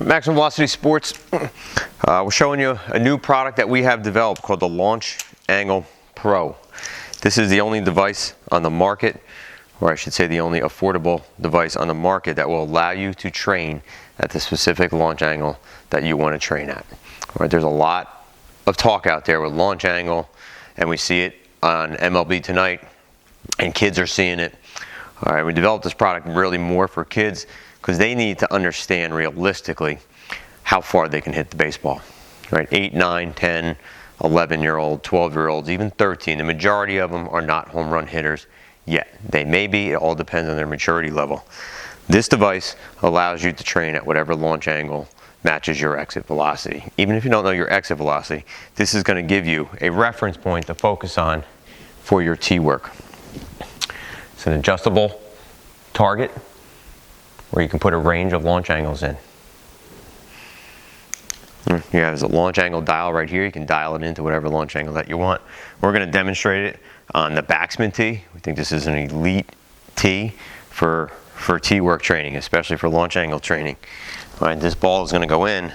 Maximum Velocity Sports, we're showing you a new product that we have developed called the Launch Angle Pro. This is the only device on the market, or I should say the only affordable device on the market that will allow you to train at the specific launch angle that you want to train at. All right, there's a lot of talk out there with launch angle, and we see it on MLB Tonight, and kids are seeing it. All right, we developed this product really more for kids because they need to understand realistically how far they can hit the baseball. Right, 8, 9, 10, 11-year-old, 12-year-olds, even 13. The majority of them are not home run hitters yet. They may be, it all depends on their maturity level. This device allows you to train at whatever launch angle matches your exit velocity. Even if you don't know your exit velocity, this is going to give you a reference point to focus on for your tee work. It's an adjustable target where you can put a range of launch angles in. You have a launch angle dial right here. You can dial it into whatever launch angle that you want. We're going to demonstrate it on the Backsman tee. We think this is an elite tee for tee work training, especially for launch angle training. All right, this ball is going to go in, and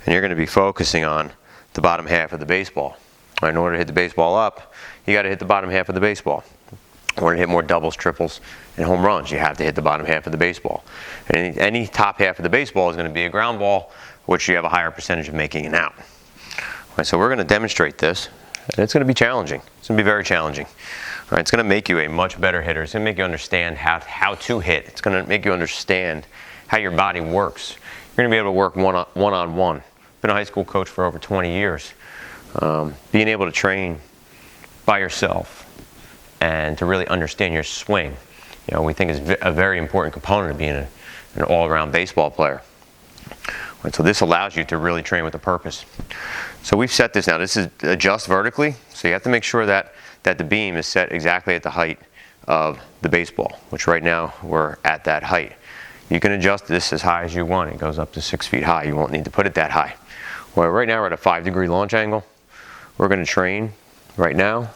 you're going to be focusing on the bottom half of the baseball. All right, in order to hit the baseball up, you got to hit the bottom half of the baseball. In order to hit more doubles, triples, and home runs, you have to hit the bottom half of the baseball. And any top half of the baseball is going to be a ground ball, which you have a higher percentage of making it out. All right, so we're going to demonstrate this, and it's going to be challenging. It's going to be very challenging. All right, it's going to make you a much better hitter. It's going to make you understand how to hit. It's going to make you understand how your body works. You're going to be able to work one-on-one. Been a high school coach for over 20 years. Being able to train by yourself and to really understand your swing, you know, we think is a very important component of being an all-around baseball player. And so this allows you to really train with a purpose. So we've set this now. This is adjust vertically, so you have to make sure that the beam is set exactly at the height of the baseball, which right now we're at that height. You can adjust this as high as you want. It goes up to 6 feet high. You won't need to put it that high. Well, right now we're at a 5-degree launch angle. We're going to train right now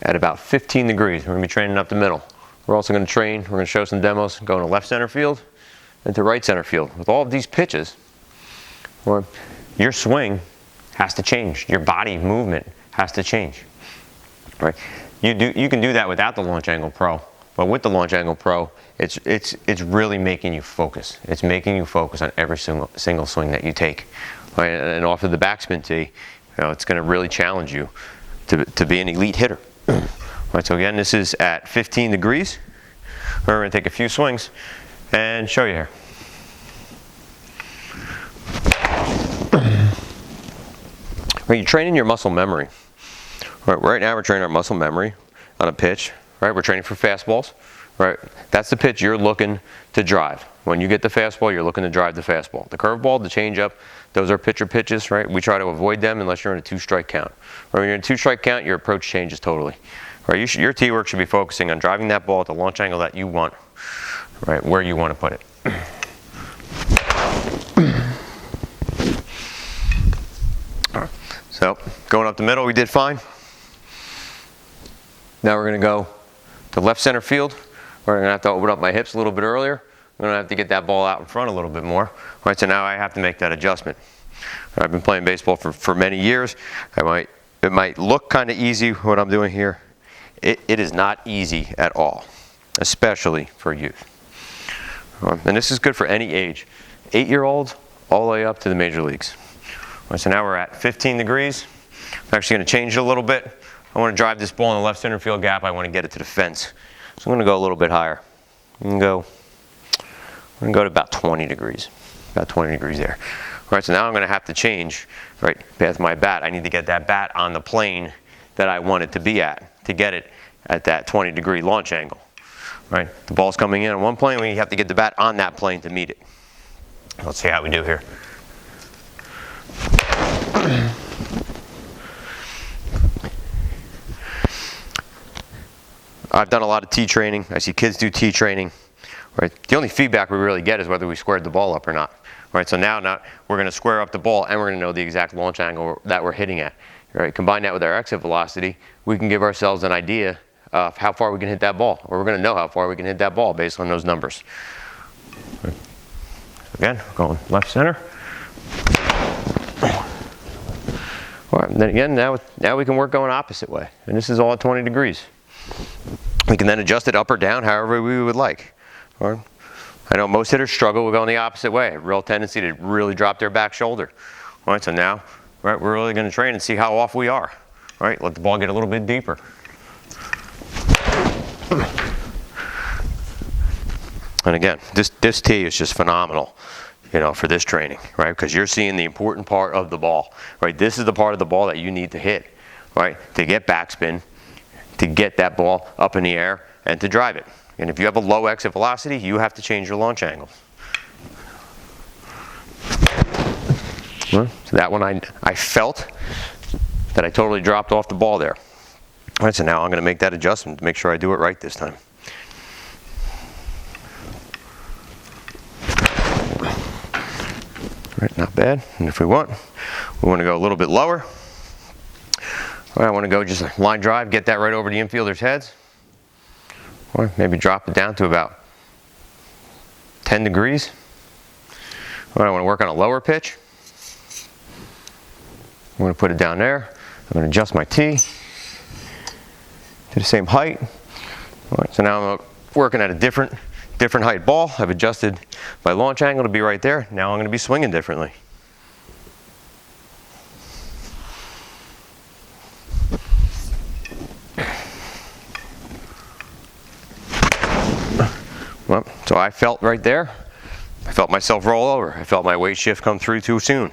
at about 15 degrees. We're going to be training up the middle. We're also going to train, we're going to show some demos going to left center field and to right center field. With all of these pitches, your swing has to change. Your body movement has to change. Right? You can do that without the Launch Angle Pro, but with the Launch Angle Pro, it's really making you focus. It's making you focus on every single swing that you take. Right? And off of the backspin tee, you know, it's going to really challenge you to be an elite hitter. Right, so again, this is at 15 degrees. We're going to take a few swings and show you here. Right, you're training your muscle memory. Right now we're training our muscle memory on a pitch. Right, we're training for fastballs. Right, that's the pitch you're looking to drive. When you get the fastball, you're looking to drive the fastball. The curveball, the changeup, those are pitcher pitches. Right, we try to avoid them unless you're in a 2-strike count. Right, when you're in a 2-strike count, your approach changes totally. Right, your tee work should be focusing on driving that ball at the launch angle that you want. Right, where you want to put it. So, going up the middle, we did fine. Now we're going to go to left center field. We're going to have to open up my hips a little bit earlier. I'm going to have to get that ball out in front a little bit more. Right, so now I have to make that adjustment. I've been playing baseball for many years. It might look kind of easy what I'm doing here. It is not easy at all, especially for youth. And this is good for any age, 8-year-olds all the way up to the major leagues. Right, so now we're at 15 degrees. I'm actually going to change it a little bit. I want to drive this ball in the left center field gap. I want to get it to the fence. So I'm going to go a little bit higher. I'm going to go to about 20 degrees. About 20 degrees there. All right, so now I'm going to have to change, right, with my bat. I need to get that bat on the plane that I want it to be at to get it at that 20-degree launch angle. Right, the ball's coming in on one plane. We have to get the bat on that plane to meet it. Let's see how we do here. I've done a lot of tee training. I see kids do tee training. Right, the only feedback we really get is whether we squared the ball up or not. Right, so now we're going to square up the ball and we're going to know the exact launch angle that we're hitting at. Right, combine that with our exit velocity, we can give ourselves an idea of how far we can hit that ball, or we're going to know how far we can hit that ball based on those numbers. Again, going left center. All right, and then again, now we can work going opposite way. And this is all at 20 degrees. We can then adjust it up or down however we would like. All right. I know most hitters struggle with going the opposite way. A real tendency to really drop their back shoulder. All right, so now, right, we're really going to train and see how off we are. All right, let the ball get a little bit deeper. And again, this tee is just phenomenal, you know, for this training, right? Because you're seeing the important part of the ball, right? This is the part of the ball that you need to hit, right? To get backspin, to get that ball up in the air, and to drive it. And if you have a low exit velocity, you have to change your launch angle. So that one I felt that I totally dropped off the ball there. All right, so now I'm going to make that adjustment to make sure I do it right this time. All right, not bad. And if we want to go a little bit lower. All right, I want to go just a line drive, get that right over the infielders' heads. Or maybe drop it down to about 10 degrees. All right, I want to work on a lower pitch. I'm going to put it down there. I'm going to adjust my tee to the same height. All right, so now I'm working at a different height ball. I've adjusted my launch angle to be right there. Now I'm going to be swinging differently. Well, so I felt right there, I felt myself roll over. I felt my weight shift come through too soon.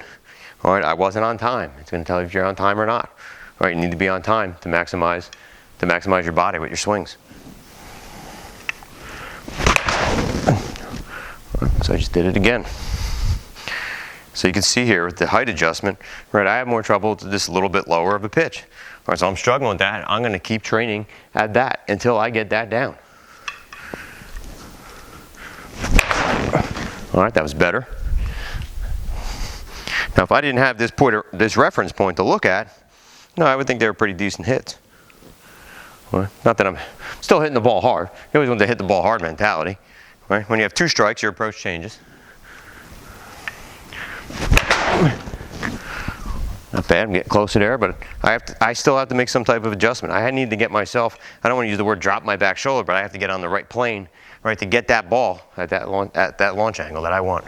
All right, I wasn't on time. It's going to tell you if you're on time or not. All right, you need to be on time to maximize your body with your swings. So I just did it again. So you can see here with the height adjustment, right, I have more trouble with this little bit lower of a pitch. All right, so I'm struggling with that. I'm going to keep training at that until I get that down. All right, that was better. Now, if I didn't have this reference point to look at, no, I would think they were pretty decent hits. Well, not that I'm still hitting the ball hard. You always want to hit the ball hard mentality. Right? When you have 2 strikes, your approach changes. Not bad, I'm getting closer there, but I still have to make some type of adjustment. I need to get myself, I don't want to use the word drop my back shoulder, but I have to get on the right plane, right, to get that ball at that launch angle that I want.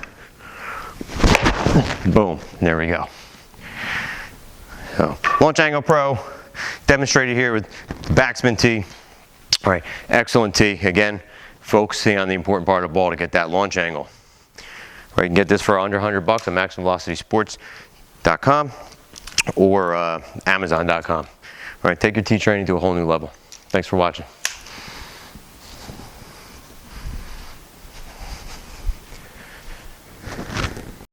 Boom, there we go. So, Launch Angle Pro, demonstrated here with backspin tee. All right, excellent tee. Again, focusing on the important part of the ball to get that launch angle. Right, you can get this for under $100 at MaximumVelocitySports.com or Amazon.com. All right, take your tee training to a whole new level. Thanks for watching.